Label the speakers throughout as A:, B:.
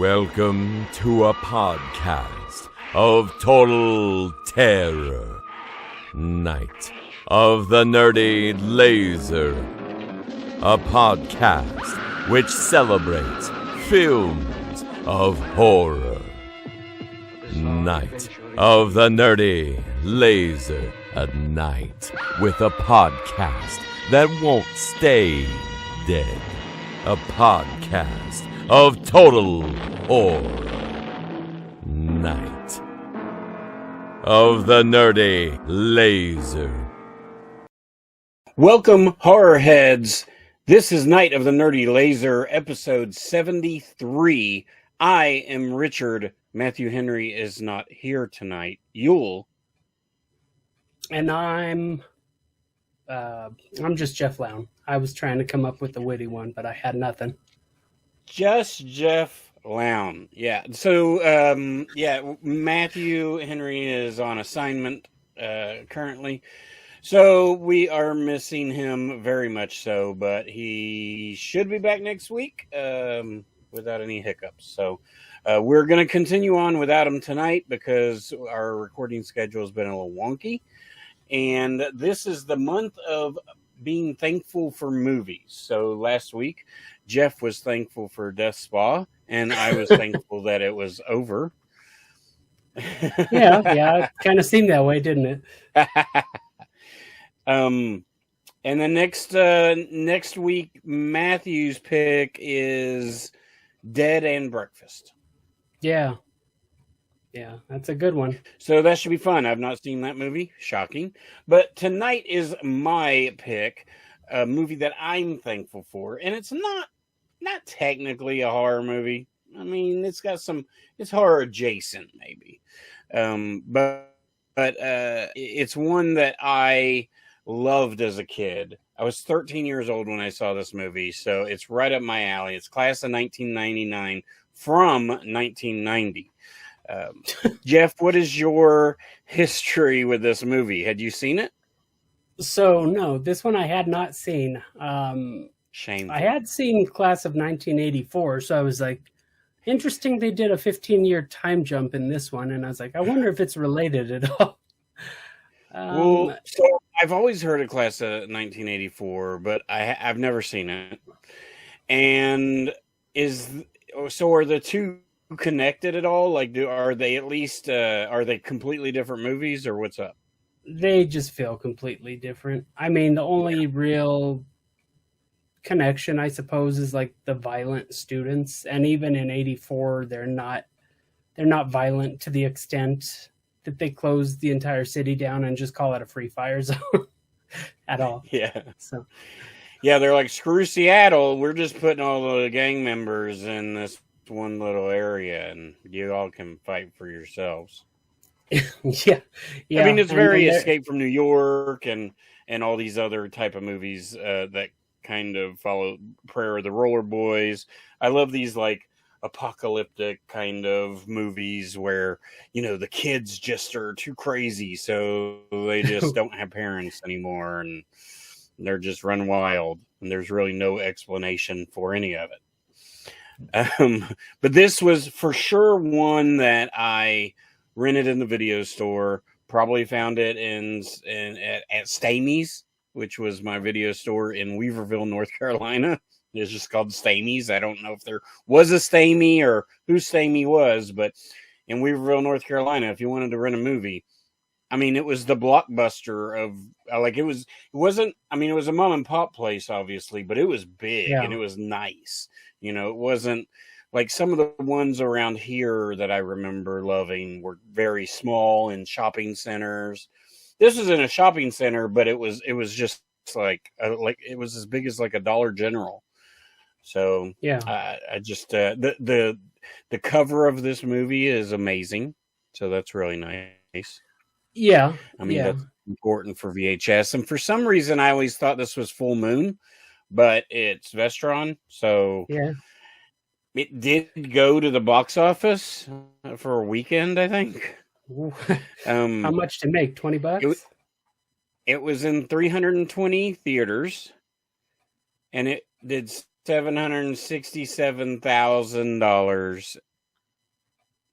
A: Welcome to a podcast of total terror. Night of the Nerdy Laser. A podcast which celebrates films of horror. Night of the Nerdy Laser. A night with a podcast that won't stay dead. A podcast of total horror. Night of the Nerdy Laser.
B: Welcome, horror heads. This is Night of the Nerdy Laser, episode 73. I am Richard. Matthew Henry is not here tonight. Yule.
C: And I'm just Jeff Lown. I was trying to come up with a witty one, but I had nothing.
B: Just Jeff Lown. Yeah. So, Matthew Henry is on assignment currently. So we are missing him very much so, but he should be back next week without any hiccups. So we're going to continue on without him tonight because our recording schedule has been a little wonky. And this is the month of being thankful for movies. So last week, Jeff was thankful for Death Spa, and I was thankful that it was over.
C: Yeah, it kind of seemed that way, didn't it?
B: And then next week, Matthew's pick is Dead and Breakfast.
C: Yeah, that's a good one.
B: So that should be fun. I've not seen that movie. Shocking. But tonight is my pick, a movie that I'm thankful for. And it's not technically a horror movie. I mean, it's horror adjacent, maybe. But it's one that I loved as a kid. I was 13 years old when I saw this movie, so it's right up my alley. It's class of 1999 from 1990. Jeff, what is your history with this movie? Had you seen it?
C: So, no, this one I had not seen.
B: Shame.
C: I had seen Class of 1984, so I was like, interesting they did a 15-year time jump in this one, and I was like, I wonder if it's related at all.
B: Well, so I've always heard of Class of 1984, but I've never seen it. And are the two connected at all? Like, are they at least are they completely different movies, or what's up?
C: They just feel completely different. I mean, the only real connection, I suppose, is like the violent students, and even in 84 they're not violent to the extent that they close the entire city down and just call it a free fire zone at all.
B: Yeah.
C: So
B: yeah, they're like, screw Seattle, we're just putting all the gang members in this one little area and you all can fight for yourselves.
C: yeah.
B: I mean, it's very Escape from New York and all these other type of movies that kind of follow Prayer of the Roller Boys. I love these like apocalyptic kind of movies where, you know, the kids just are too crazy, so they just don't have parents anymore and they're just run wild and there's really no explanation for any of it. But this was for sure one that I rented in the video store, probably found it at Stamey's, which was my video store in Weaverville, North Carolina. It's just called Stamey's. I don't know if there was a Stamey or who Stamey was, but in Weaverville, North Carolina, if you wanted to rent a movie, I mean, it was the Blockbuster of, like, it was a mom and pop place, obviously, but it was big and it was nice. You know, it wasn't like some of the ones around here that I remember loving were very small in shopping centers. This was in a shopping center, but it was just like it was as big as like a Dollar General. So
C: yeah,
B: I just the cover of this movie is amazing. So that's really nice.
C: Yeah,
B: I mean, that's important for VHS. And for some reason, I always thought this was Full Moon, but it's Vestron. So
C: yeah,
B: it did go to the box office for a weekend, I think.
C: How much to make? $20?
B: It was in 320 theaters, and it did $767,000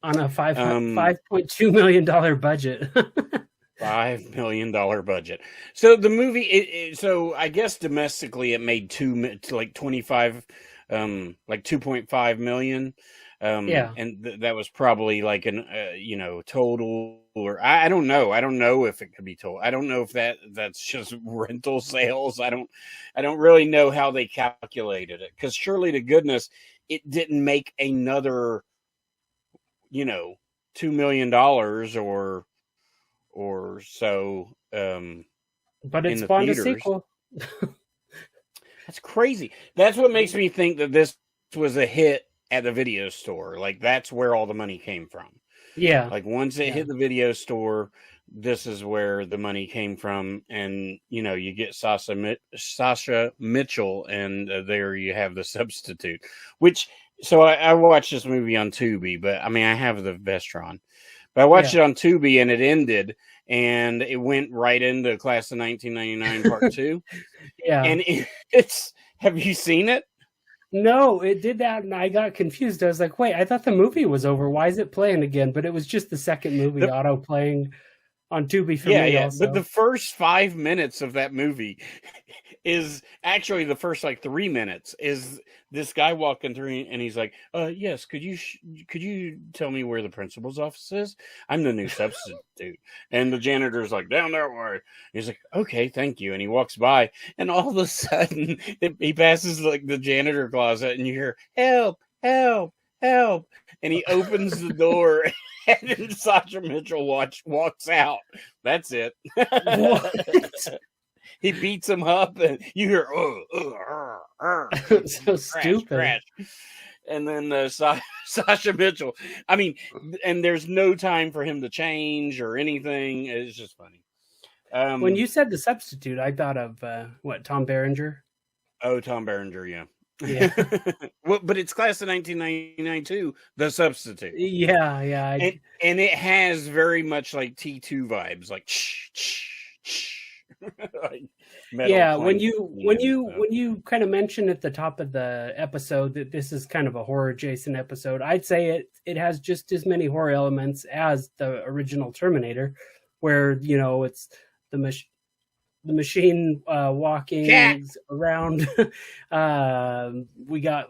C: on a $5.2 million budget.
B: $5 million budget. So the movie, so I guess domestically it made 2.5 million.
C: Yeah.
B: And that was probably like an, total, or I don't know. I don't know if it could be total. I don't know if that's just rental sales. I don't really know how they calculated it, because surely to goodness it didn't make another, $2 million or so.
C: But it spawned a sequel.
B: That's crazy. That's what makes me think that this was a hit at the video store. Like, that's where all the money came from.
C: Yeah.
B: Like, once it hit the video store, this is where the money came from. And, you get Sasha Mitchell, and there you have the substitute. So I watched this movie on Tubi, but I mean, I have the Vestron. But I watched it on Tubi, and it ended, and it went right into Class of 1999 Part 2.
C: Yeah.
B: And it's, have you seen it?
C: No, it did that, and I got confused. I was like, wait, I thought the movie was over. Why is it playing again? But it was just the second movie auto-playing on Tubi for me also.
B: But the first 5 minutes of that movie is actually the first 3 minutes is this guy walking through, and he's like, yes, could you tell me where the principal's office is? I'm the new substitute. And the janitor's like, down that way. He's like, okay, thank you. And he walks by, and all of a sudden he passes the janitor closet, and you hear, help, help, help. And he opens the door, and then Sasha Mitchell walks out. That's it. He beats him up, and you hear,
C: so stupid.
B: Crash. And then Sasha Mitchell. I mean, and there's no time for him to change or anything. It's just funny.
C: When you said the substitute, I thought of Tom Berenger.
B: Oh, Tom Berenger, yeah.
C: Yeah.
B: Well, but it's Class of 1999 too, the substitute.
C: Yeah.
B: And it has very much like T2 vibes, like shh, shh, shh.
C: When you kind of mentioned at the top of the episode that this is kind of a horror adjacent episode, I'd say it has just as many horror elements as the original Terminator, where it's the machine walking around. We got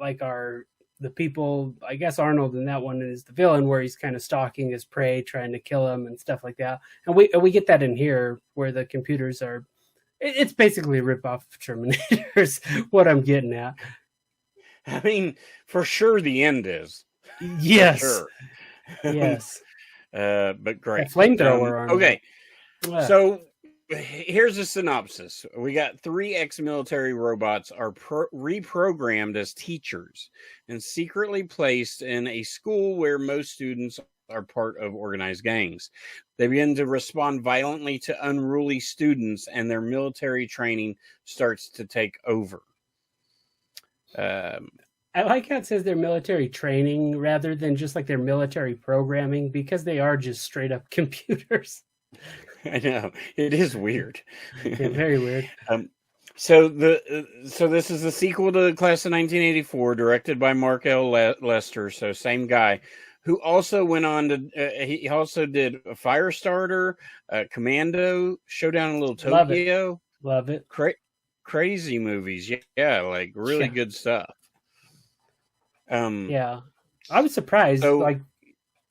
C: the people, I guess Arnold in that one is the villain, where he's kind of stalking his prey, trying to kill him and stuff like that. And we get that in here, where the computers are. It's basically a ripoff of Terminators. What I'm getting at.
B: I mean, for sure, the end is.
C: Yes.
B: Sure.
C: Yes.
B: But great.
C: Flamethrower.
B: Okay. So here's a synopsis. We got 3 ex-military robots are reprogrammed as teachers and secretly placed in a school where most students are part of organized gangs. They begin to respond violently to unruly students, and their military training starts to take over.
C: I like how it says their military training rather than just their military programming, because they are just straight up computers.
B: I know, it is weird.
C: Yeah, very weird.
B: So this is the sequel to Class of 1984, directed by Mark L. Lester. So same guy, who also went on to he also did a Firestarter, Commando, Showdown in Little Tokyo.
C: Love it.
B: Crazy movies, yeah, really good stuff.
C: Yeah, I was surprised.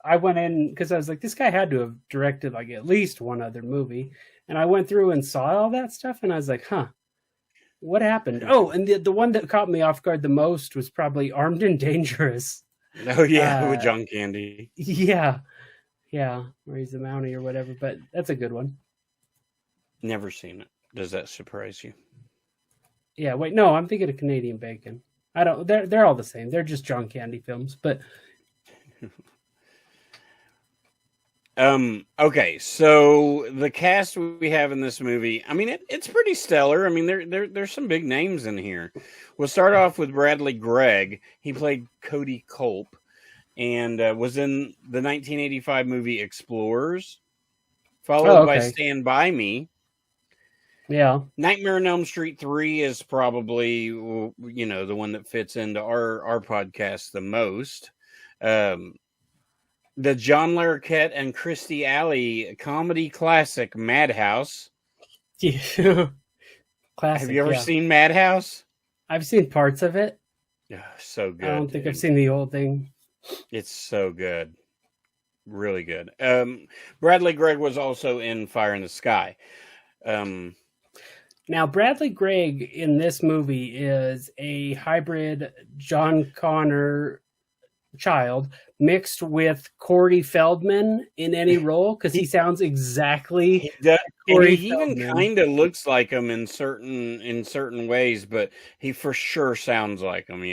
C: I went in because I was like, this guy had to have directed at least one other movie. And I went through and saw all that stuff, and I was like, huh, what happened? Oh, and the one that caught me off guard the most was probably Armed and Dangerous.
B: Oh, yeah, with John Candy.
C: Yeah, where he's a Mountie or whatever, but that's a good one.
B: Never seen it. Does that surprise you?
C: Yeah, wait, no, I'm thinking of Canadian Bacon. I don't, they're all the same. They're just John Candy films, but...
B: Okay, so the cast we have in this movie, I mean, it's pretty stellar. I mean, there's some big names in here. We'll start off with Bradley Gregg. He played Cody Culp and was in the 1985 movie Explorers, followed by Stand By Me.
C: Yeah.
B: Nightmare on Elm Street 3 is probably, the one that fits into our podcast the most. the John Larroquette and Christy Alley comedy classic Madhouse.
C: Yeah. Classic.
B: Have you ever seen Madhouse?
C: I've seen parts of it.
B: Oh, so good.
C: I don't think I've seen the whole thing.
B: It's so good. Really good. Bradley Gregg was also in Fire in the Sky.
C: Now, Bradley Gregg in this movie is a hybrid John Connor child mixed with Corey Feldman in any role, because he sounds exactly
B: he does,
C: Corey
B: and he even kind of looks like him in certain ways, but he for sure sounds like him.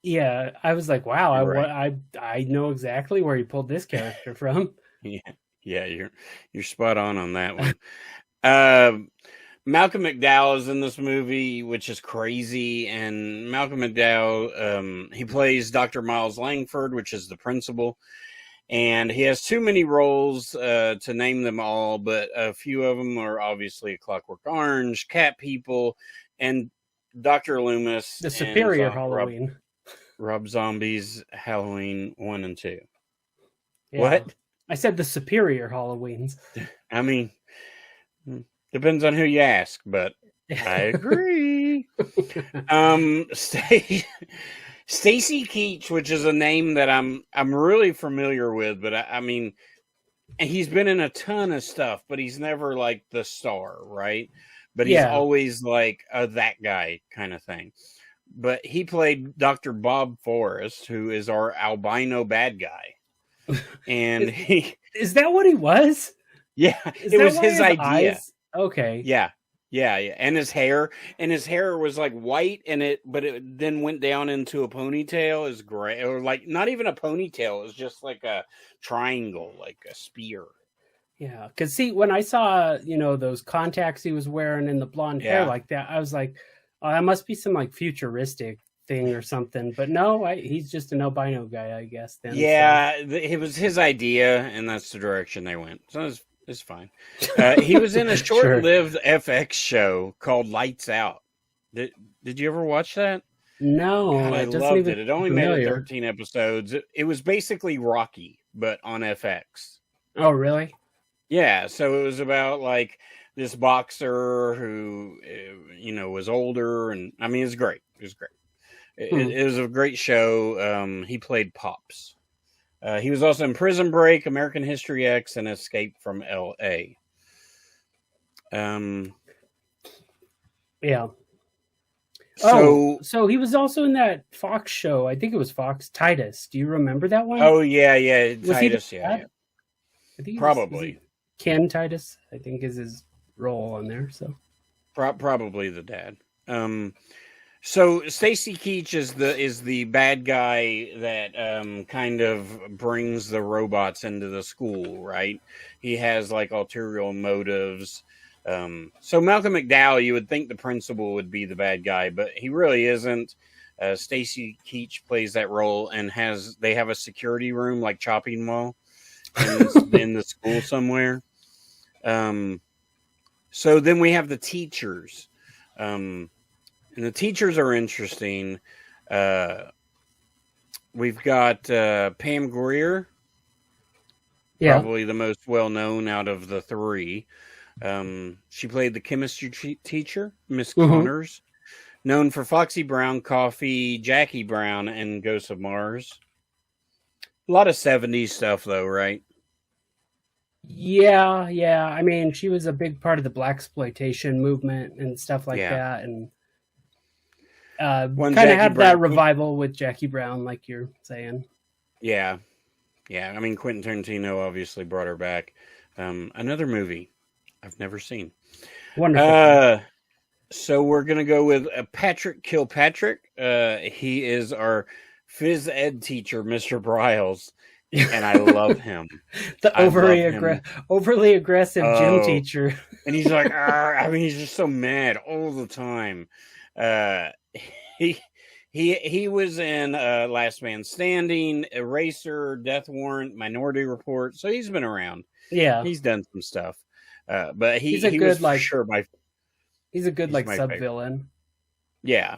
C: Yeah, I was like, wow,
B: Right.
C: I know exactly where he pulled this character from.
B: Yeah, you're spot on that one. Malcolm McDowell is in this movie, which is crazy. And Malcolm McDowell, he plays Dr. Miles Langford, which is the principal. And he has too many roles to name them all, but a few of them are obviously A Clockwork Orange, Cat People, and Dr. Loomis.
C: The Superior Halloween.
B: Rob Zombie's Halloween 1 and 2.
C: Yeah.
B: What?
C: I said the Superior Halloweens.
B: I mean, depends on who you ask, but I agree. Stacy Keach, which is a name that I'm really familiar with, but I mean, he's been in a ton of stuff, but he's never like the star, right? But he's always like that guy kind of thing. But he played Dr. Bob Forrest, who is our albino bad guy. And
C: is that what he was?
B: Yeah, it was his idea.
C: Eyes? Okay.
B: Yeah. And his hair was like white, but it then went down into a ponytail. Is gray, or like not even a ponytail. It was just like a triangle, like a spear.
C: Yeah, because see, when I saw those contacts he was wearing and the blonde hair like that, I was like, oh, that must be some like futuristic thing or something. But no, he's just an albino guy, I guess. Then
B: it was his idea, and that's the direction they went. So it's fine. He was in a short-lived FX show called Lights Out. Did you ever watch that?
C: No,
B: God, I loved it. It only made 13 episodes. It was basically Rocky, but on FX.
C: Oh, really?
B: Yeah. So it was about like this boxer who, was older, and I mean, it was great. It was great. It was a great show. He played Pops. He was also in Prison Break, American History X, and Escape from L.A.
C: Yeah.
B: So
C: he was also in that Fox show. I think it was Fox Titus. Do you remember that one?
B: Oh yeah.
C: Was
B: Titus,
C: he
B: yeah.
C: I think
B: probably
C: Ken Titus, I think, is his role on there. So
B: probably the dad. So Stacy Keach is the bad guy that kind of brings the robots into the school, right? He has like ulterior motives. So Malcolm McDowell, you would think the principal would be the bad guy, but he really isn't. Stacy Keach plays that role, and they have a security room like Chopping Mall in the school somewhere. So then we have the teachers. And the teachers are interesting. We've got Pam Grier, probably the most well-known out of the three. She played the chemistry teacher, Miss Connors, known for Foxy Brown, Coffee, Jackie Brown, and Ghosts of Mars. A lot of 70s stuff, though, right?
C: Yeah. I mean, she was a big part of the blaxploitation movement and stuff like that, and kind of had that revival with Jackie Brown, like you're saying.
B: Yeah. I mean, Quentin Tarantino obviously brought her back. Another movie I've never seen.
C: Wonderful.
B: So we're gonna go with Patrick Kilpatrick. He is our phys ed teacher, Mr. Bryles, and I love him.
C: The overly aggressive gym teacher,
B: and he's like, I mean, he's just so mad all the time. He was in Last Man Standing, Eraser, Death Warrant, Minority Report. So he's been around.
C: Yeah,
B: he's done some stuff. But he's
C: a good
B: sub
C: villain.
B: Yeah.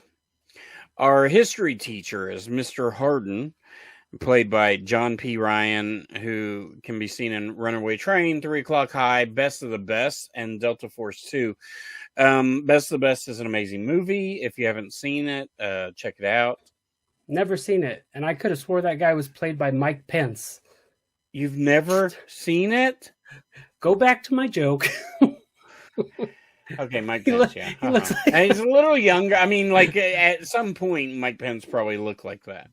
B: Our history teacher is Mr. Harden. played by John P. Ryan, who can be seen in Runaway Train, 3 O'Clock High, Best of the Best, and Delta Force 2. Best of the Best is an amazing movie. If you haven't seen it, check it out.
C: Never seen it, and I could have swore that guy was played by Mike Pence.
B: You've never seen it?
C: Go back to my joke.
B: Okay, Mike Pence, yeah. He looks like... And he's a little younger. I mean, like, at some point, Mike Pence probably looked like that.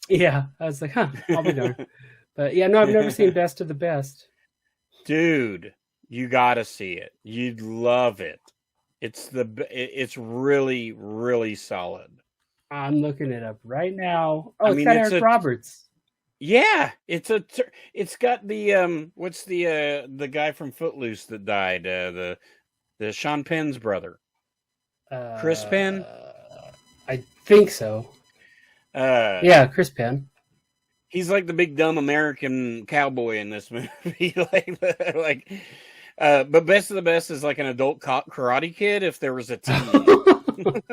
C: Yeah, I was like, I'll be darned. But yeah, no, I've never seen Best of the Best.
B: Dude, you gotta see it. You'd love it. It's really, really solid.
C: I'm looking it up right now. Oh, it's got Eric Roberts.
B: Yeah, it's got the what's the guy from Footloose that died, the Sean Penn's brother, Chris Penn.
C: I think so. Yeah, Chris Penn.
B: He's like the big dumb American cowboy in this movie. But Best of the Best is like an adult Karate Kid if there was a teen.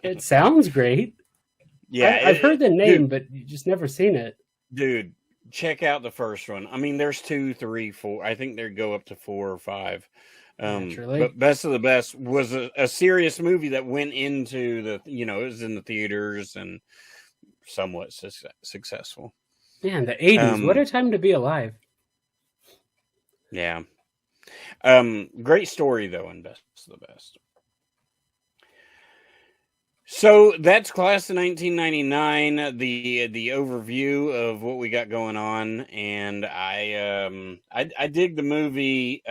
C: It sounds great.
B: Yeah,
C: I've heard the name, but you just never seen it.
B: Dude, check out the first one. I mean, there's 2, 3, 4. I think they go up to 4 or 5. But Best of the Best was a serious movie that went into it was in the theaters and somewhat successful.
C: Man, the 80s. What a time to be alive.
B: Yeah. Great story, though, in Best of the Best. So that's Class of 1999, the overview of what we got going on, and I dig the movie.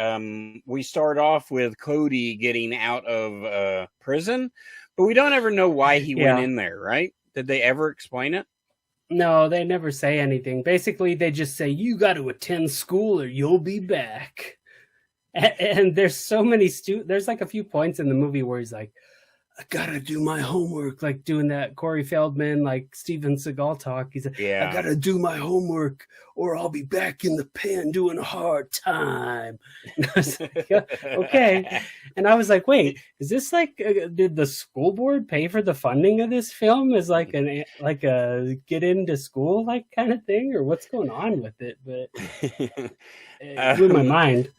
B: We start off with Cody getting out of prison, but we don't ever know why he went in there, right? Did they ever explain it?
C: No, they never say anything. Basically, they just say, you got to attend school or you'll be back. And there's so many there's like a few points in the movie where he's like, I gotta do my homework, like doing that Corey Feldman, like Steven Seagal talk. He's like, I gotta do my homework or I'll be back in the pen doing a hard time. And I was like, okay. And I was like, wait, is this like, did the school board pay for the funding of this film as like a get into school like kind of thing, or what's going on with it? But it blew my mind.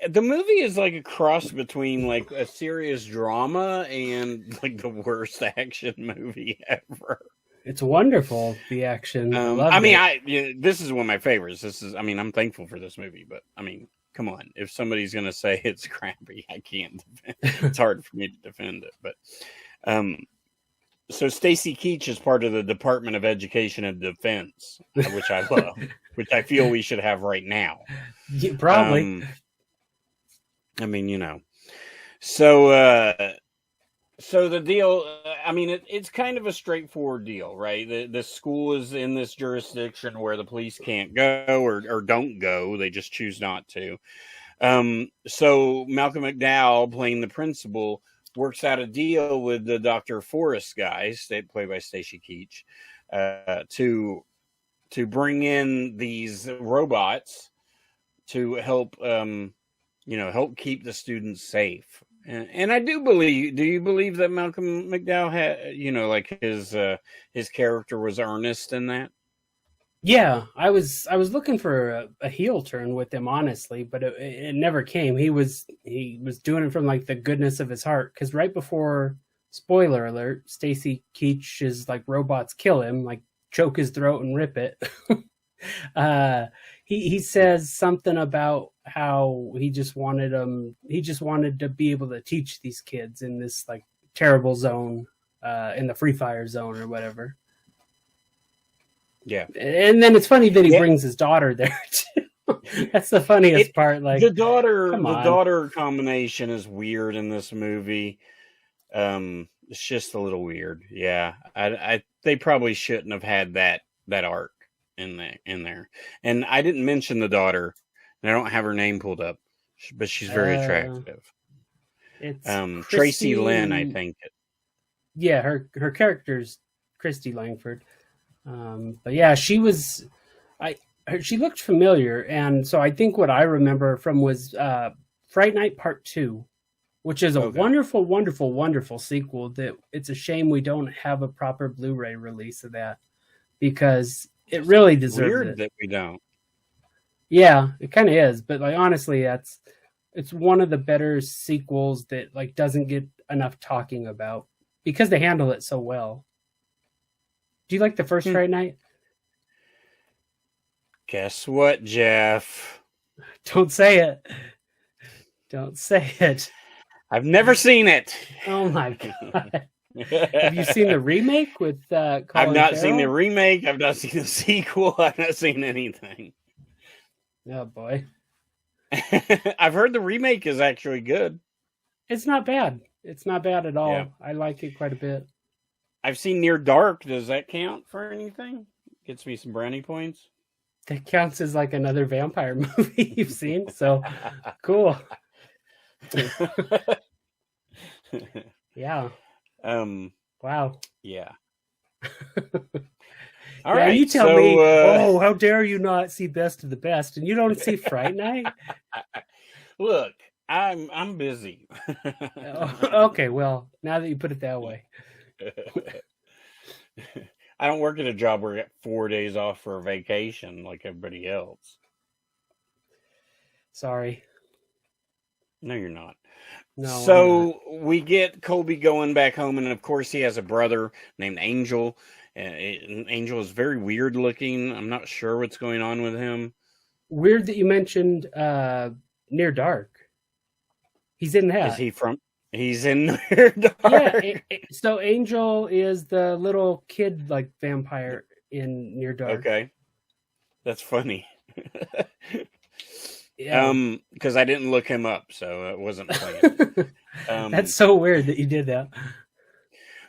B: The movie is like a cross between like a serious drama and like the worst action movie ever.
C: It's wonderful, the action.
B: This is one of my favorites. I'm thankful for this movie, but I mean, come on. If somebody's going to say it's crappy, I can't defend it. It's hard for me to defend it, but so Stacy Keach is part of the Department of Education and Defense, which I love, which I feel we should have right now.
C: Yeah, probably.
B: So the deal, it's kind of a straightforward deal, right? The school is in this jurisdiction where the police can't go or don't go. They just choose not to. So Malcom Mcdowell, playing the principal, works out a deal with the Dr. Forrest guys, played by Stacy Keach, to bring in these robots to help help keep the students safe. And I do believe. Do you believe that Malcom McDowell had, his character was earnest in that?
C: Yeah, I was looking for a heel turn with him, honestly, but it never came. He was doing it from like the goodness of his heart. Because right before, spoiler alert, Stacy Keach's like robots kill him, like choke his throat and rip it. He says something about how he just wanted to be able to teach these kids in this like terrible zone, in the free fire zone or whatever.
B: Yeah.
C: And then it's funny that he brings his daughter there too. That's the funniest part. Like
B: the daughter combination is weird in this movie. It's just a little weird. Yeah. They probably shouldn't have had that arc in there. And I didn't mention the daughter, and I don't have her name pulled up, but she's very attractive. It's Tracy Lynn, I think.
C: Yeah, her character's Christy Langford. But yeah, she looked familiar, and so I think what I remember from was Fright Night Part 2. which is a wonderful, wonderful, wonderful sequel that it's a shame we don't have a proper Blu-ray release of that because it really deserves it.
B: Weird that we don't.
C: Yeah, it kind of is. But like honestly, it's one of the better sequels that like doesn't get enough talking about because they handle it so well. Do you like the first Friday Night?
B: Guess what, Jeff?
C: Don't say it. Don't say it.
B: I've never seen it.
C: Oh my god. Have you seen the remake with Colin
B: I've not
C: Farrell?
B: seen the remake. I've not seen the sequel. I've not seen anything.
C: Oh boy.
B: I've heard the remake is actually good.
C: It's not bad. It's not bad at all.
B: Yeah.
C: I like it quite a bit.
B: I've seen Near Dark. Does that count for anything? Gets me some brownie points.
C: That counts as like another vampire movie you've seen. So cool. Yeah. Wow.
B: Yeah.
C: All right. You tell me, oh, how dare you not see Best of the Best, and you don't see Fright Night?
B: Look, I'm busy.
C: Okay, well, now that you put it that way.
B: I don't work at a job where I get 4 days off for a vacation like everybody else.
C: Sorry.
B: No, you're not.
C: No.
B: So we get Colby going back home, and of course he has a brother named Angel. Angel is very weird looking. I'm not sure what's going on with him.
C: Weird that you mentioned Near Dark. He's in that.
B: Is he from? He's in Near Dark.
C: Yeah. So Angel is the little kid like vampire in Near Dark.
B: Okay, that's funny.
C: Yeah.
B: Because I didn't look him up, so it wasn't funny.
C: That's so weird that you did that.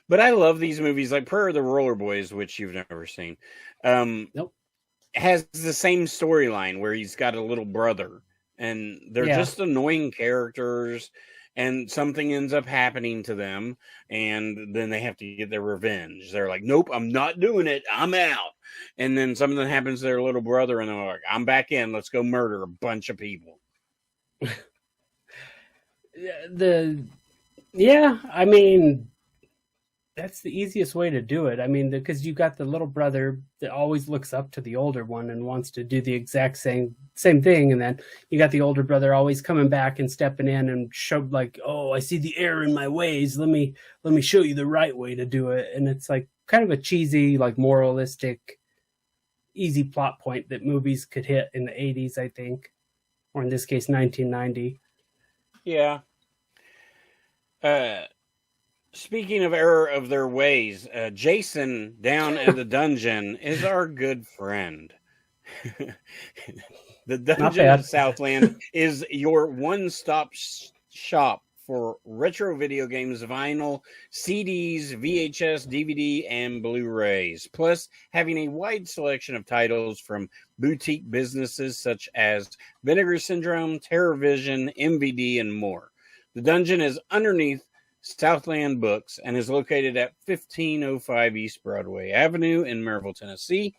B: But I love these movies, like Prayer of the Roller Boys, which you've never seen.
C: Nope.
B: Has the same storyline where he's got a little brother, and they're just annoying characters, and something ends up happening to them, and then they have to get their revenge. They're like, nope, I'm not doing it. I'm out. And then something happens to their little brother, and they're like, I'm back in. Let's go murder a bunch of people.
C: I mean, that's the easiest way to do it. I mean, because you got the little brother that always looks up to the older one and wants to do the exact same thing, and then you got the older brother always coming back and stepping in and show like, oh, I see the error in my ways. Let me show you the right way to do it. And it's like kind of a cheesy, like moralistic, easy plot point that movies could hit in the 80s, I think, or in this case, 1990.
B: Yeah. Speaking of error of their ways, Jason down at the dungeon is our good friend. The Dungeon of Southland is your one-stop shop for retro video games, vinyl, CDs, VHS, DVD, and Blu-rays, plus having a wide selection of titles from boutique businesses such as Vinegar Syndrome, TerrorVision, MVD, and more. The Dungeon is underneath Southland Books and is located at 1505 East Broadway Avenue in Maryville, Tennessee,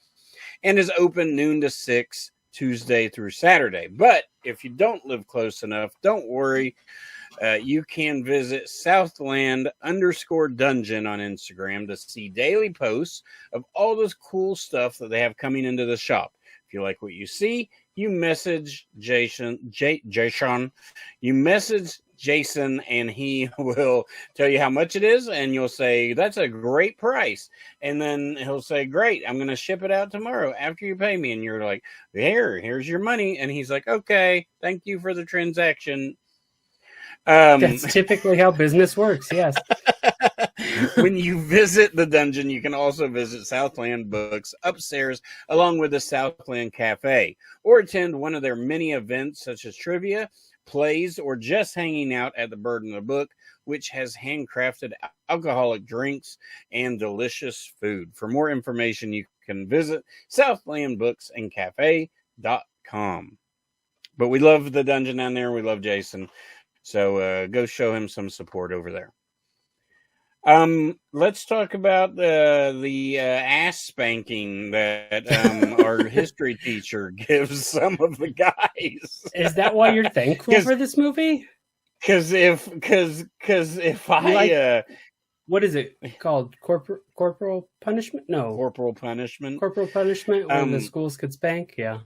B: and is open noon to 6 Tuesday through Saturday. But if you don't live close enough, don't worry. You can visit Southland_Dungeon on Instagram to see daily posts of all this cool stuff that they have coming into the shop. If you like what you see, you message Jason, and he will tell you how much it is, and you'll say, that's a great price. And then he'll say, great, I'm going to ship it out tomorrow after you pay me. And you're like, here's your money. And he's like, okay, thank you for the transaction.
C: That's typically how business works, yes.
B: When you visit the dungeon, you can also visit Southland Books upstairs along with the Southland Cafe, or attend one of their many events such as trivia, plays, or just hanging out at the Bird in the Book, which has handcrafted alcoholic drinks and delicious food. For more information, you can visit southlandbooksandcafe.com. But we love the dungeon down there. We love Jason. So go show him some support over there. Let's talk about the ass spanking that our history teacher gives some of the guys.
C: Is that why you're thankful for this movie?
B: Because if I
C: what is it called? Corporal punishment? No,
B: corporal punishment.
C: Corporal punishment, where the schools could spank. Yeah.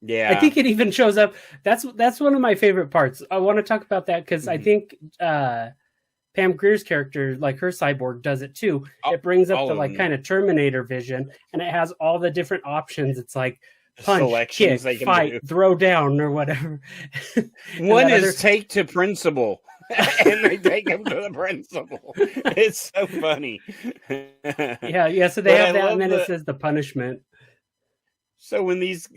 B: Yeah,
C: I think it even shows up. That's one of my favorite parts. I want to talk about that because I think Pam Grier's character, like her cyborg, does it too. It brings up the like kind of Terminator vision, and it has all the different options. It's like punch, kick, fight, throw down, or whatever.
B: One is take to principal, and they take him to the principal. It's so funny.
C: Yeah. So they have that, and then it says the punishment.
B: So when these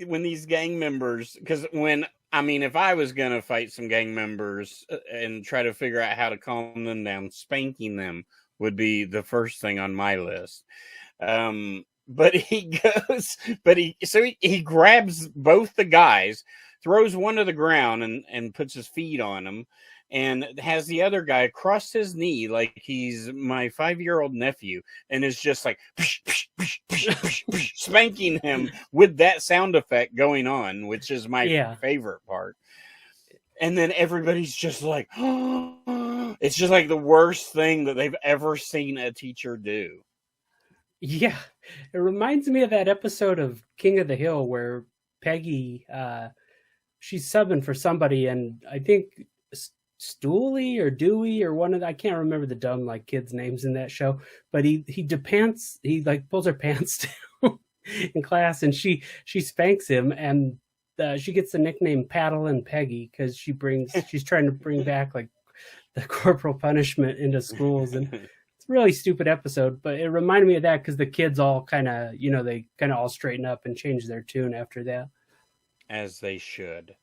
B: gang members, because if I was gonna fight some gang members and try to figure out how to calm them down, spanking them would be the first thing on my list. But he grabs both the guys, throws one to the ground and puts his feet on him, and has the other guy cross his knee like he's my 5-year-old nephew, and is just like spanking him with that sound effect going on, which is my favorite part. And then everybody's just like, it's just like the worst thing that they've ever seen a teacher do.
C: Yeah, it reminds me of that episode of King of the Hill where Peggy, she's subbing for somebody, and I think Stooley or Dewey or one of I can't remember the dumb like kids' names in that show, but he like pulls her pants down in class, and she spanks him, and she gets the nickname Paddle and Peggy because she's trying to bring back like the corporal punishment into schools, and it's a really stupid episode, but it reminded me of that because the kids all kind of they kind of all straighten up and change their tune after that,
B: as they should.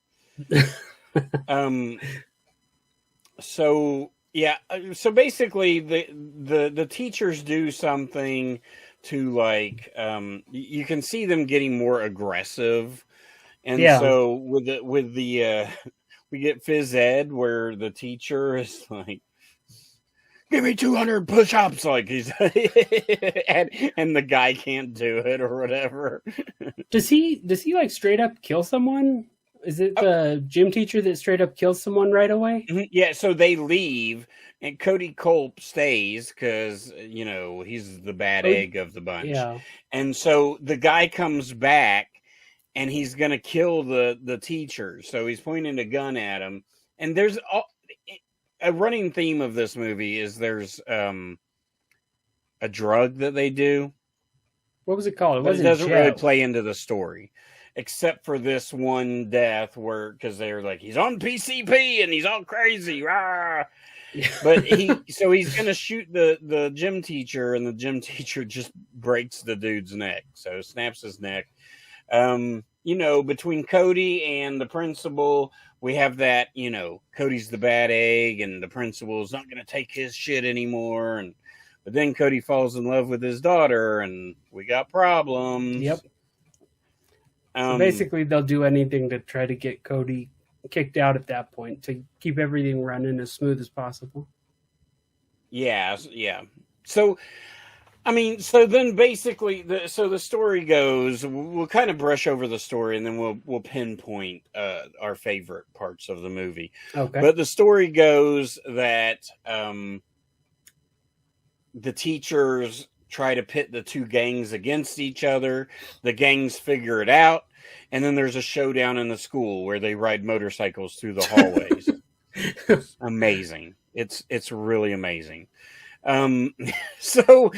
B: So basically the teachers do something to like you can see them getting more aggressive, and so with the we get phys ed where the teacher is like, give me 200 push-ups, like he's and the guy can't do it or whatever. Does he
C: like straight up kill someone? Is it the gym teacher that straight up kills someone right away?
B: Yeah, so they leave, and Cody Culp stays because, he's the bad egg of the bunch.
C: Yeah.
B: And so the guy comes back, and he's going to kill the teacher. So he's pointing a gun at him. And there's a running theme of this movie is there's a drug that they do.
C: What was it called?
B: It doesn't really play into the story. Except for this one death because they're like, he's on PCP and he's all crazy. Rah! But he's going to shoot the gym teacher, and the gym teacher just breaks the dude's neck. So snaps his neck. Between Cody and the principal, we have that, Cody's the bad egg and the principal's not going to take his shit anymore. But then Cody falls in love with his daughter, and we got problems.
C: Yep. So basically, they'll do anything to try to get Cody kicked out at that point to keep everything running as smooth as possible.
B: Yeah. So, so then basically, the story goes. We'll kind of brush over the story, and then we'll pinpoint our favorite parts of the movie.
C: Okay.
B: But the story goes that the teachers try to pit the two gangs against each other. The gangs figure it out, and then there's a showdown in the school where they ride motorcycles through the hallways. It's amazing. It's really amazing. So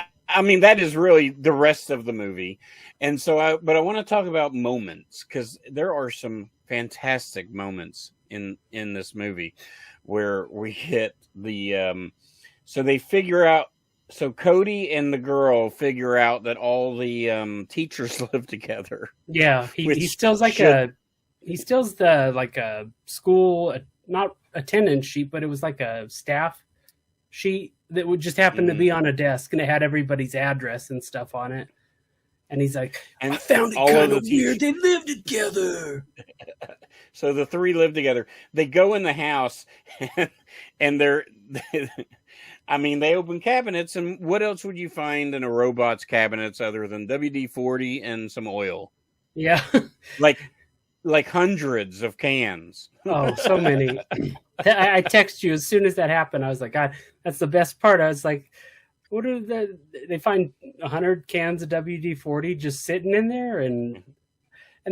B: that is really the rest of the movie. And so but I want to talk about moments, because there are some fantastic moments in this movie where we hit the so they figure out. So Cody and the girl figure out that all the teachers live together.
C: Yeah, he steals a school, not attendance sheet, but it was like a staff sheet that would just happen to be on a desk, and it had everybody's address and stuff on it. And he's like,
B: and
C: I found it kind of weird. They live together.
B: So the three live together. They go in the house, and they open cabinets, and what else would you find in a robot's cabinets other than WD-40 and some oil?
C: Yeah.
B: like like hundreds of cans.
C: Oh, so many. I text you as soon as that happened. I was like, God, that's the best part. I was like, what are they find 100 cans of WD-40 just sitting in there, and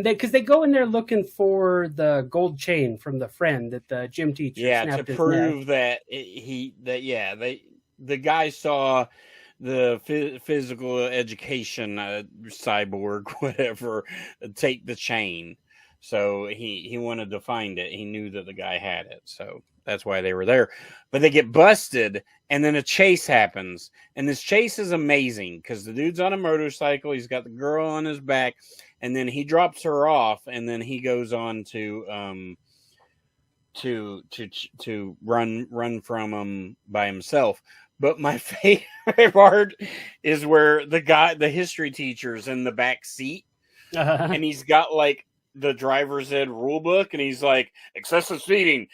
C: because they go in there looking for the gold chain from the friend that the gym teacher snapped
B: to
C: his
B: prove
C: neck.
B: that the guy saw the physical education cyborg whatever take the chain, so he wanted to find it. He knew that the guy had it, so that's why they were there. But they get busted, and then a chase happens, and this chase is amazing because the dude's on a motorcycle, he's got the girl on his back, and then he drops her off, and then he goes on to run from him by himself. But my favorite part is where the history teacher's in the back seat, and he's got like the driver's ed rule book, and he's like, excessive speeding,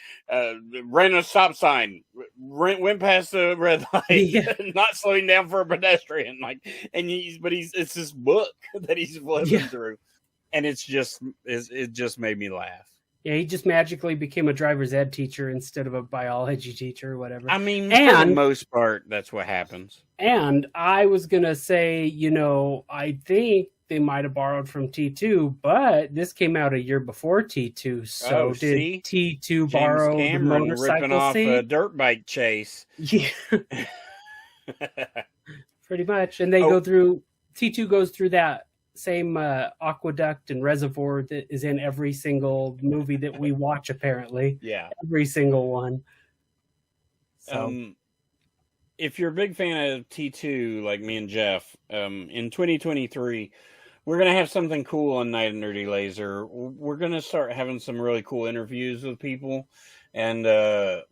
B: ran a stop sign, went past the red light, not slowing down for a pedestrian. Like, it's this book that he's flipping through, and it just made me laugh. Yeah,
C: he just magically became a driver's ed teacher instead of a biology teacher or whatever.
B: I mean, for the most part, that's what happens.
C: And I was going to say, I think they might have borrowed from T2, but this came out a year before T2. So did T2 borrow the motorcycle
B: ripping off a dirt bike chase?
C: Yeah. Pretty much. And they go through, T2 goes through that same aqueduct and reservoir that is in every single movie that we watch, apparently.
B: Yeah.
C: Every single one.
B: So. If you're a big fan of T2, like me and Jeff, in 2023, we're going to have something cool on Night of Nerdy Laser. We're going to start having some really cool interviews with people. And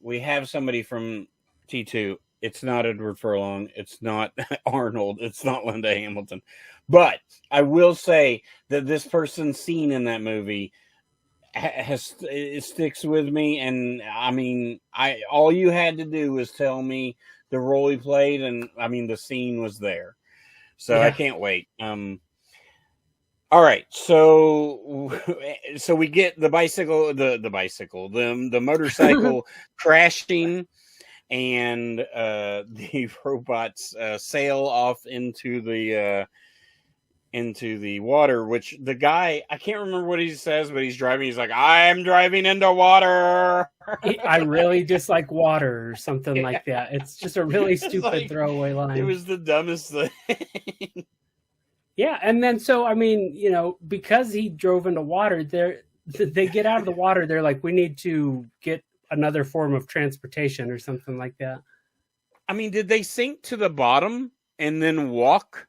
B: we have somebody from T2. It's not Edward Furlong. It's not Arnold. It's not Linda Hamilton. But I will say that this person's scene in that movie it sticks with me. And I mean, all you had to do was tell me the role he played, and I mean, the scene was there. So I can't wait. All right. So we get the motorcycle crashing, and the robots sail off into the water, which the guy, I can't remember what he says, but he's driving. He's like, I'm driving into water.
C: I really dislike water or something like that. It's just a really stupid throwaway line.
B: It was the dumbest thing.
C: Yeah. And then, so, I mean, because he drove into water, they get out of the water. They're like, we need to get another form of transportation or something like that.
B: I mean, did they sink to the bottom and then walk?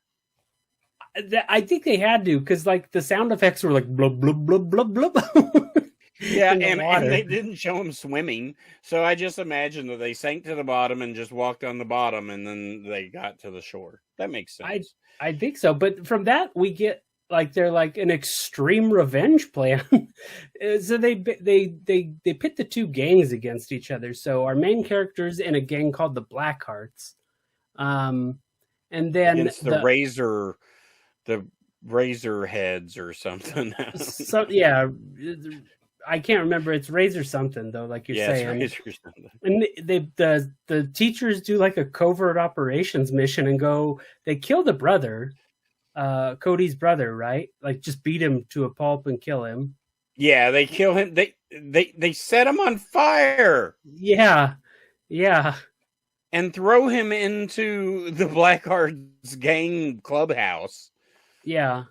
C: I think they had to, because like the sound effects were like blub blub blub blub blub.
B: Yeah, and they didn't show him swimming, so I just imagine that they sank to the bottom and just walked on the bottom, and then they got to the shore. That makes sense.
C: I think so, but from that we get like they're like an extreme revenge plan. So they pit the two gangs against each other. So our main character's in a gang called the Blackhearts, and then
B: against the razor heads or something.
C: I can't remember. It's Razor something though, like you're saying.
B: It's Razor something.
C: And the teachers do like a covert operations mission and they kill the brother, Cody's brother, right? Like just beat him to a pulp and kill him.
B: Yeah, they kill him. They set him on fire.
C: Yeah.
B: And throw him into the Blackhearts gang clubhouse.
C: Yeah.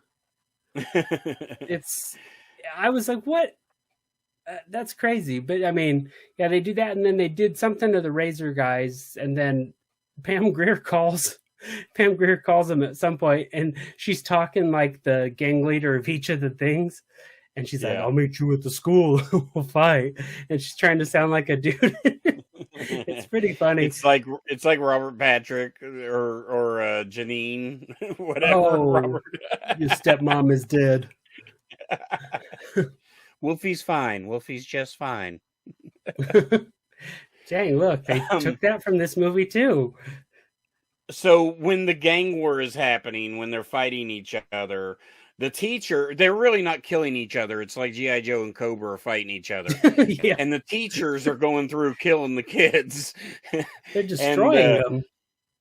C: I was like, what? That's crazy. But I mean, yeah, they do that. And then they did something to the Razor guys. And then Pam Grier calls them at some point, and she's talking like the gang leader of each of the things. And she's like, I'll meet you at the school. We'll fight. And she's trying to sound like a dude. It's pretty funny.
B: It's like Robert Patrick or Janine, whatever.
C: Oh,
B: Robert.
C: Your stepmom is dead.
B: Wolfie's fine. Wolfie's just fine.
C: Dang, look, they took that from this movie too.
B: So when the gang war is happening, when they're fighting each other, the teacher, they're really not killing each other. It's like G.I. Joe and Cobra are fighting each other.
C: Yeah.
B: And the teachers are going through killing the kids.
C: They're destroying them.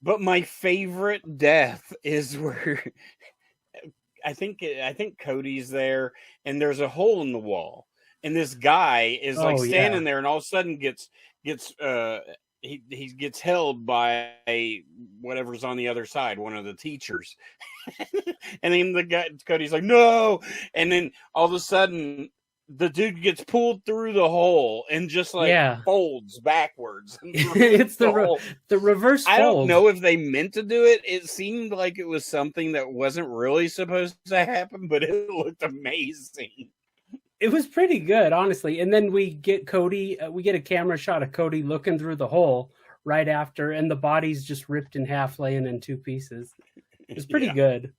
B: But my favorite death is where I think Cody's there, and there's a hole in the wall, and this guy is like standing there, and all of a sudden he gets held by whatever's on the other side, one of the teachers. And then the guy, Cody's like, no. And then all of a sudden the dude gets pulled through the hole and just like folds backwards.
C: It's the reverse fold.
B: I don't know if they meant to do it. It seemed like it was something that wasn't really supposed to happen, but it looked amazing.
C: It was pretty good, honestly. And then we get Cody, we get a camera shot of Cody looking through the hole right after, and the body's just ripped in half, laying in two pieces. It was pretty good.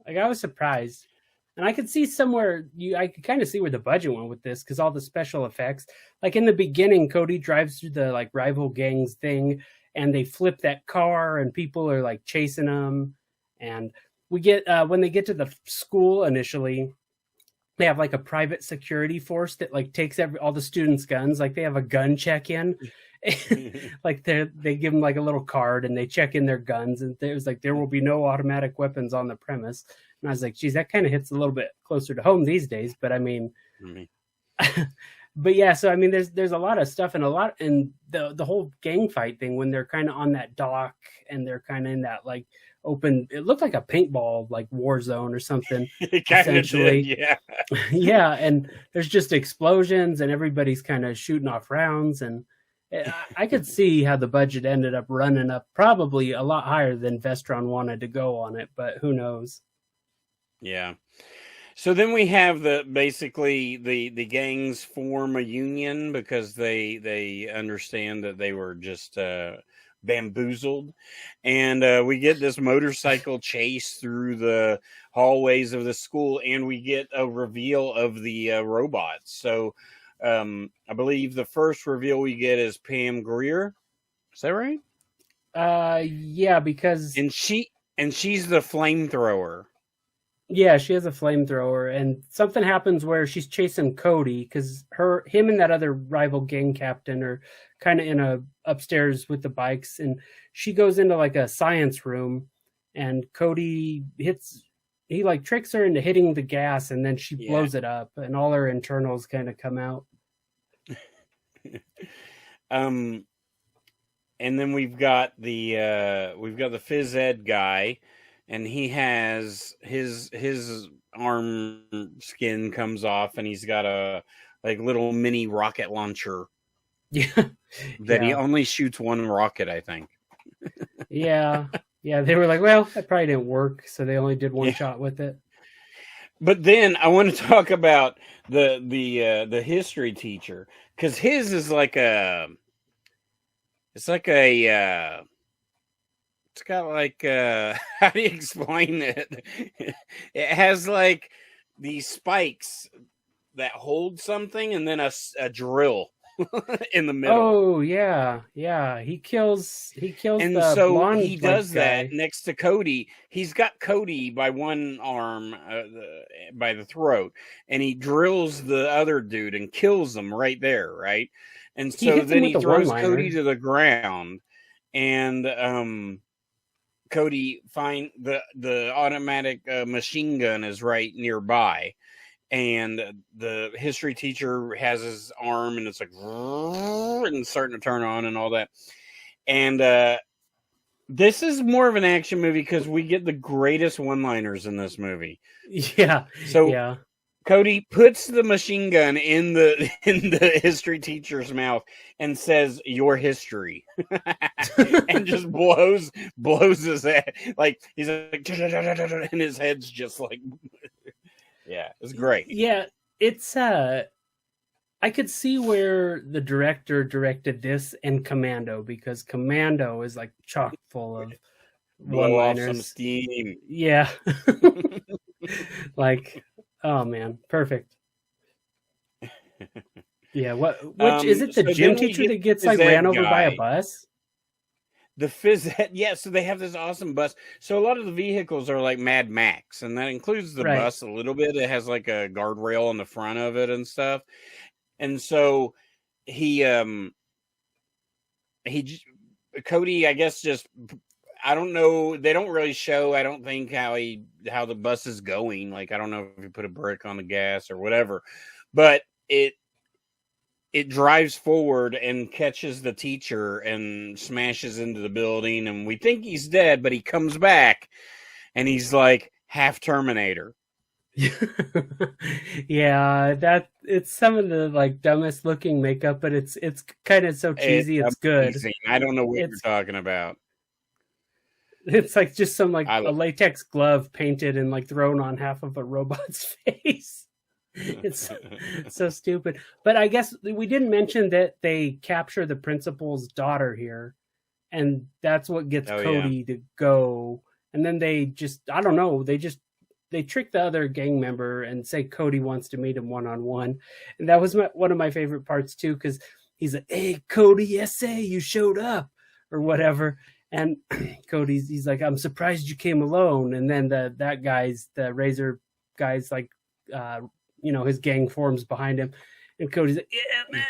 C: Like, I was surprised. And I could see I could kind of see where the budget went with this, because all the special effects, like in the beginning, Cody drives through the like rival gangs thing, and they flip that car, and people are like chasing them. And we get when they get to the school initially, they have like a private security force that like takes all the students' guns. Like they have a gun check in. Like they give them like a little card, and they check in their guns, and it was like, there will be no automatic weapons on the premise. And I was like, geez, that kind of hits a little bit closer to home these days. But I mean, but yeah, so I mean, there's a lot of stuff, and the whole gang fight thing when they're kind of on that dock, and they're kind of in that like open, it looked like a paintball like war zone or something.
B: It kind of did, yeah.
C: Yeah, and there's just explosions, and everybody's kind of shooting off rounds, and I could see how the budget ended up running up probably a lot higher than Vestron wanted to go on it, but who knows?
B: Yeah. So then we have basically the gangs form a union because they understand that they were just bamboozled, and we get this motorcycle chase through the hallways of the school, and we get a reveal of the robots. So I believe the first reveal we get is Pam Grier. Is that right?
C: Yeah, because
B: she's the flamethrower.
C: Yeah, she has a flamethrower, and something happens where she's chasing Cody because him and that other rival gang captain are kind of in a upstairs with the bikes, and she goes into like a science room, and Cody like tricks her into hitting the gas, and then she blows it up, and all her internals kind of come out.
B: And then we've got the phys ed guy. And he has his arm skin comes off, and he's got a like little mini rocket launcher.
C: Yeah,
B: that he only shoots one rocket, I think.
C: Yeah. They were like, well, that probably didn't work, so they only did one shot with it.
B: But then I want to talk about the history teacher, because his is like it's got like how do you explain it? It has like these spikes that hold something, and then a drill in the middle.
C: Oh yeah. He kills.
B: And
C: the
B: so
C: blonde,
B: he does
C: guy.
B: that next to Cody. He's got Cody by one arm, by the throat, and he drills the other dude and kills him right there, right? And so then he throws Cody to the ground, and Cody find the automatic machine gun is right nearby, and the history teacher has his arm, and it's like and it's starting to turn on and all that. And this is more of an action movie because we get the greatest one-liners in this movie.
C: Yeah.
B: So
C: yeah.
B: Cody puts the machine gun in the history teacher's mouth and says, "Your history," and just blows his head. Like he's like, and his head's just like, yeah, it's great.
C: Yeah, it's I could see where the director directed this and Commando, because Commando is like chock full of one-liners.
B: Some steam.
C: Yeah. Like, oh man, perfect. Yeah, which is it the gym teacher that gets like ran over by a bus?
B: the phys yeah, so they have this awesome bus. So a lot of the vehicles are like Mad Max, and that includes the
C: Right.
B: bus a little bit. It has like a guardrail on the front of it and stuff. And so he Cody, I guess, just, I don't know. They don't really show, I don't think, how the bus is going. Like, I don't know if he put a brick on the gas or whatever, but it drives forward and catches the teacher and smashes into the building. And we think he's dead, but he comes back and he's like half Terminator.
C: Yeah, that it's some of the like dumbest looking makeup, but it's kind of so cheesy. It's good.
B: I don't know what you're talking about.
C: It's like just some like a latex glove painted and like thrown on half of a robot's face. It's so stupid. But I guess we didn't mention that they capture the principal's daughter here, and that's what gets Cody to go. And then they just, I don't know, they trick the other gang member and say Cody wants to meet him one-on-one. And that was one of my favorite parts too, because he's like, "Hey, Cody, yes, you showed up," or whatever. And he's like, "I'm surprised you came alone." And then the Razor guy's like, his gang forms behind him. And Cody's like, "Yeah, man,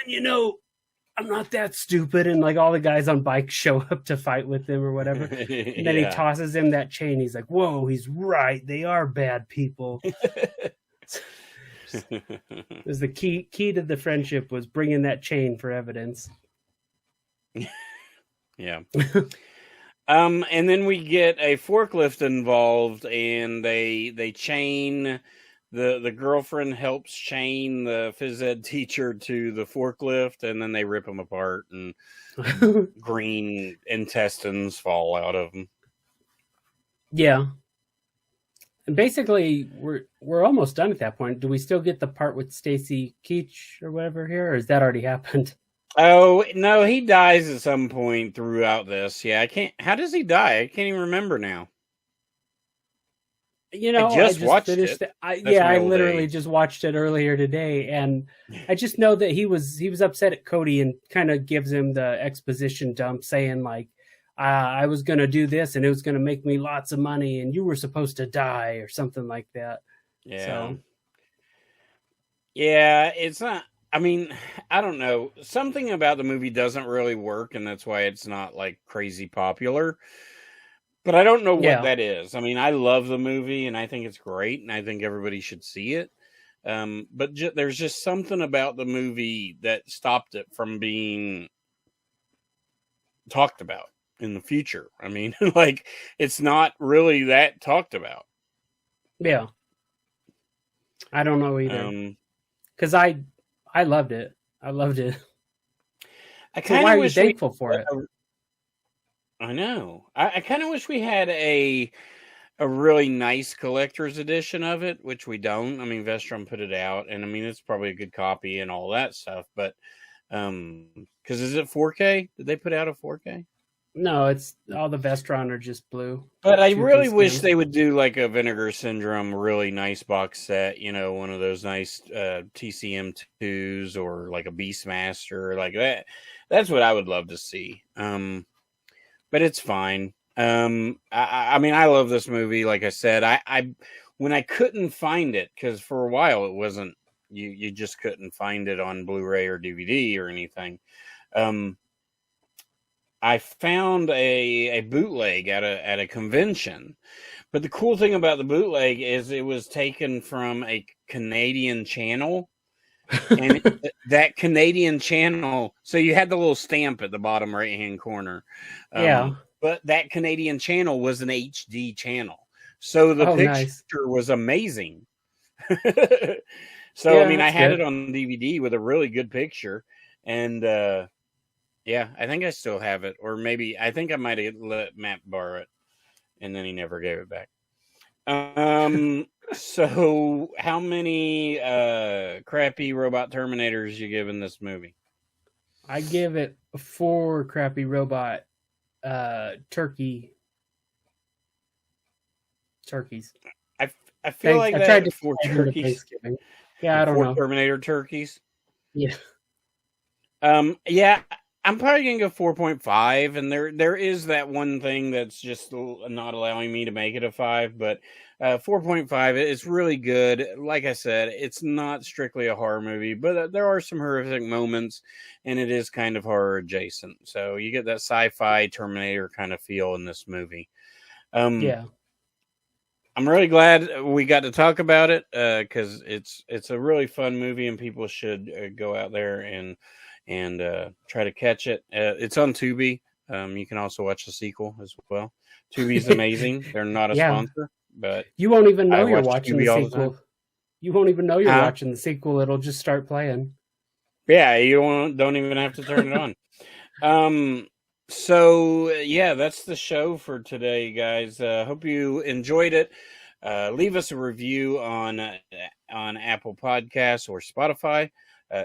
C: I'm not that stupid." And like all the guys on bikes show up to fight with him or whatever. And then he tosses him that chain. He's like, "Whoa, he's right. They are bad people." It was the key to the friendship was bringing that chain for evidence.
B: Yeah. And then we get a forklift involved, and they chain the girlfriend helps chain the phys ed teacher to the forklift, and then they rip him apart, and green intestines fall out of him. Yeah.
C: And basically, we're almost done at that point. Do we still get the part with Stacy Keach or whatever here, or has that already happened?
B: Oh, no, he dies at some point throughout this. Yeah, how does he die? I can't even remember now.
C: I just watched it. I literally just watched it earlier today, and I just know that he was upset at Cody and kind of gives him the exposition dump, saying like, "I was going to do this, and it was going to make me lots of money, and you were supposed to die," or something like that.
B: Yeah. So. Yeah, it's not. I mean, I don't know. Something about the movie doesn't really work, and that's why it's not like crazy popular. But I don't know what that is. I mean, I love the movie, and I think it's great, and I think everybody should see it. But there's just something about the movie that stopped it from being talked about in the future. I mean, like, it's not really that talked about.
C: Yeah. I don't know either. Because I loved it. I loved it. Why are you thankful for it?
B: I know. I kind of wish we had a really nice collector's edition of it, which we don't. I mean, Vestron put it out, and I mean, it's probably a good copy and all that stuff. But because is it 4K? Did they put out a 4K?
C: No, it's all the Vestron are just blue.
B: But I really wish they would do like a Vinegar Syndrome really nice box set. One of those nice TCM2s or like a Beastmaster like that. That's what I would love to see. But it's fine. I mean, I love this movie. Like I said, I when I couldn't find it, because for a while it wasn't, you just couldn't find it on Blu-ray or DVD or anything. I found a bootleg at a convention. But the cool thing about the bootleg is it was taken from a Canadian channel. And that Canadian channel, so you had the little stamp at the bottom right hand corner. But that Canadian channel was an HD channel. So the picture was amazing. So, I mean, I had it on DVD with a really good picture. And I think I still have it. Or maybe, I think I might have let Matt borrow it. And then he never gave it back. So how many crappy robot Terminators you giving this movie?
C: I give it 4 crappy robot turkeys.
B: I feel like I tried to 4 turkeys.
C: Yeah, I don't know.
B: 4 Terminator turkeys.
C: Yeah.
B: Yeah, I'm probably gonna go 4.5, and there is that one thing that's just not allowing me to make it a 5, but 4.5 is really good. Like I said, it's not strictly a horror movie, but there are some horrific moments, and it is kind of horror adjacent. So you get that sci-fi Terminator kind of feel in this movie.
C: Yeah.
B: I'm really glad we got to talk about it because it's a really fun movie, and people should go out there and try to catch it. It's on Tubi. You can also watch the sequel as well. Tubi's amazing. They're not a sponsor, but
C: you won't even know you're
B: watch
C: watching
B: Tubi
C: the
B: all the
C: sequel.
B: time.
C: You won't even know you're watching the sequel. It'll just start playing.
B: Yeah, you don't even have to turn it on. So yeah, that's the show for today, guys. Hope you enjoyed it. Leave us a review on Apple Podcasts or Spotify.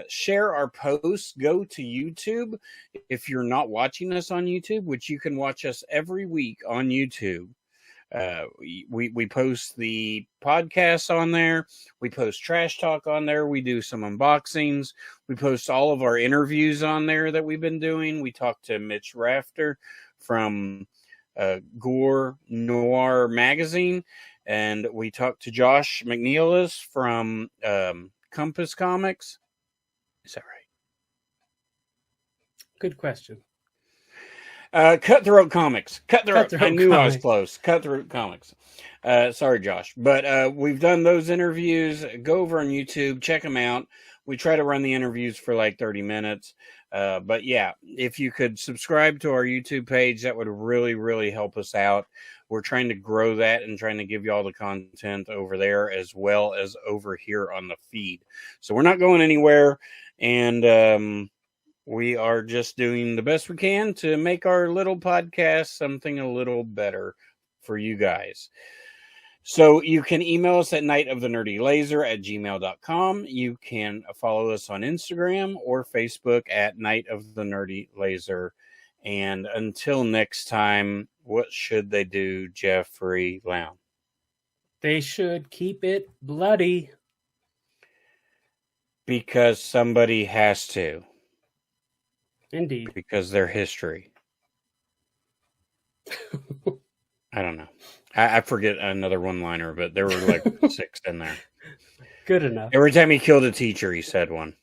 B: Share our posts. Go to YouTube if you're not watching us on YouTube, which you can watch us every week on YouTube. We post the podcasts on there. We post trash talk on there. We do some unboxings. We post all of our interviews on there that we've been doing. We talked to Mitch Rafter from Gore Noir magazine, and we talked to Josh McNeilis from Compass Comics. Is that right?
C: Good question.
B: Cutthroat Comics. Cutthroat. I knew
C: Comics.
B: I was close. Cutthroat Comics. Sorry, Josh. But we've done those interviews. Go over on YouTube. Check them out. We try to run the interviews for like 30 minutes. But yeah, if you could subscribe to our YouTube page, that would really, really help us out. We're trying to grow that and trying to give you all the content over there as well as over here on the feed. So we're not going anywhere. And we are just doing the best we can to make our little podcast something a little better for you guys. So you can email us at nightofthenerdylaser@gmail.com. You can follow us on Instagram or Facebook at Night of the Nerdy Laser. And until next time, what should they do, Jeffrey Lown?
C: They should keep it bloody.
B: Because somebody has to.
C: Indeed.
B: Because they're history. I don't know. I forget another one-liner, but there were like 6 in there.
C: Good enough.
B: Every time he killed a teacher, he said one.